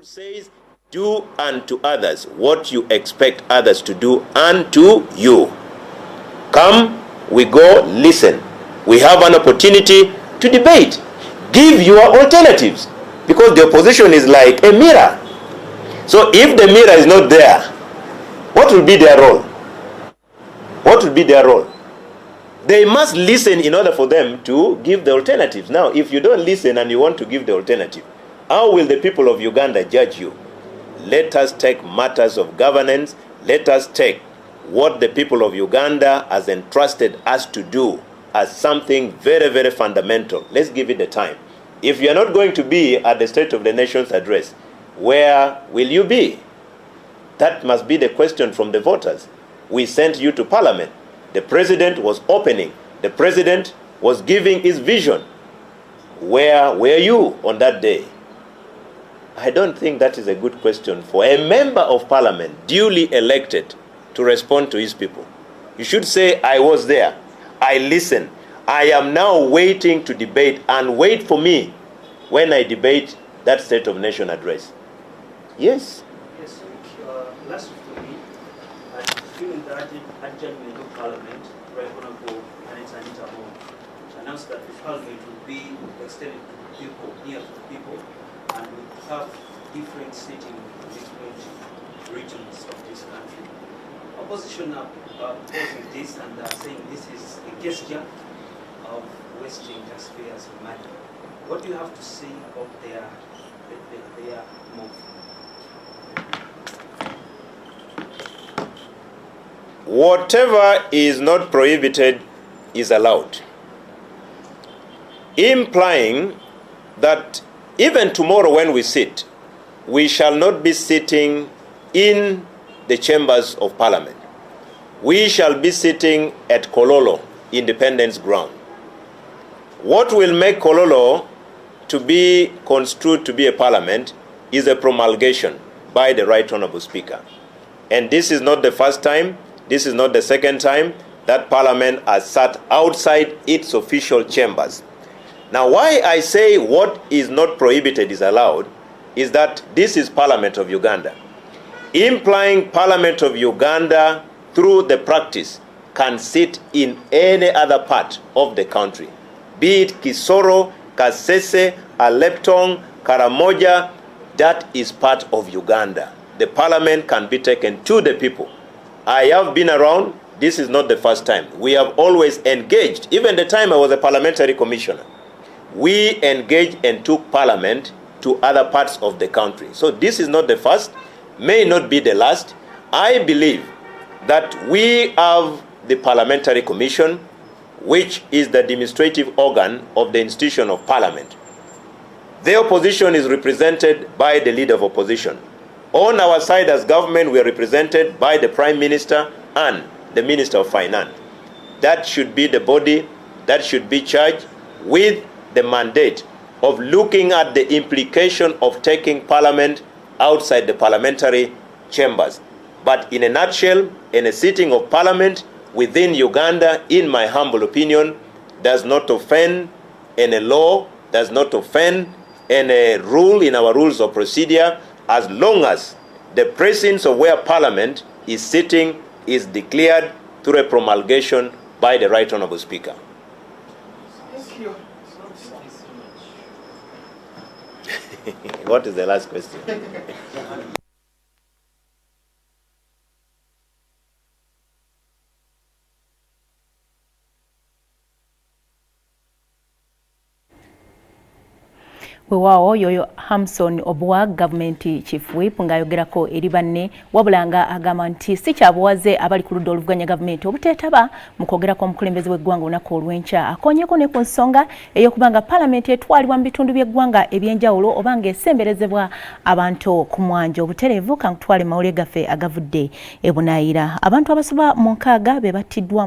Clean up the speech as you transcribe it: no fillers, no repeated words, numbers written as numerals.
says, do unto others what you expect others to do unto you. Come, we go, listen. We have an opportunity to debate. Give your alternatives. Because the opposition is like a mirror. So if the mirror is not there, what will be their role? What will be their role? They must listen in order for them to give the alternatives. Now, if you don't listen and you want to give the alternative, how will the people of Uganda judge you? Let us take matters of governance. Let us take what the people of Uganda has entrusted us to do as something very, very fundamental. Let's give it the time. If you are not going to be at the State of the Nation's address, where will you be? That must be the question from the voters. We sent you to Parliament. The president was opening. The president was giving his vision. Where were you on that day? I don't think that is a good question for a member of Parliament duly elected to respond to his people. You should say, I was there. I listened. I am now waiting to debate, and wait for me when I debate that State of Nation address. Yes? Yes, last for me, I feel that adjournment of Parliament, Right Honorable Anita Moore, announced that the Parliament will be extended to people, near to people, and will have different sitting in different regions of this country. Opposition are opposing this and are saying this is a gesture of wasting taxpayers' money. What do you have to say about their move? Whatever is not prohibited is allowed, implying that even tomorrow when we sit, we shall not be sitting in the chambers of Parliament. We shall be sitting at Kololo, Independence Ground. What will make Kololo to be construed to be a parliament is a promulgation by the Right Honorable Speaker. And this is not the first time, this is not the second time that Parliament has sat outside its official chambers. Now, why I say what is not prohibited is allowed is that this is Parliament of Uganda. Implying Parliament of Uganda, through the practice, can sit in any other part of the country. Be it Kisoro, Kasese, Aleptong, Karamoja, that is part of Uganda. The Parliament can be taken to the people. I have been around. This is not the first time. We have always engaged. Even the time I was a parliamentary commissioner, we engaged and took Parliament to other parts of the country. So this is not the first, may not be the last. I believe that we have the Parliamentary Commission, which is the administrative organ of the institution of Parliament. The opposition is represented by the leader of opposition. On our side as government, we are represented by the Prime Minister and the Minister of Finance. That should be the body that should be charged with the mandate of looking at the implication of taking Parliament outside the parliamentary chambers. But in a nutshell, in a sitting of Parliament within Uganda, in my humble opinion, does not offend any law, does not offend any rule in our rules of procedure, as long as the presence of where Parliament is sitting is declared through a promulgation by the Right Honorable Speaker. Thank you. What is the last question? Weewaawo yoyo Hamson Obwa Government Chief Whip ng'ayogerako eri banne wabula nga agamba nti si kyabuwaze abali ku ludda oluvuganya gavumenti obuteetaba mu kwogerako omukulembeze w'eggwanga olunaku olw'enkya. Akoonyeko ne ku nsonga ey'okubanga Paalamenti etwalibwa mu bitundu by'eggwanga eby'enjawulo oba ng'esemberezebwa abantu ku mwanjo obutereevu. Ka nkutwale mawulire gaffe agavudde e Bunaayira. Abantu abasoba mu 6 be battiddwa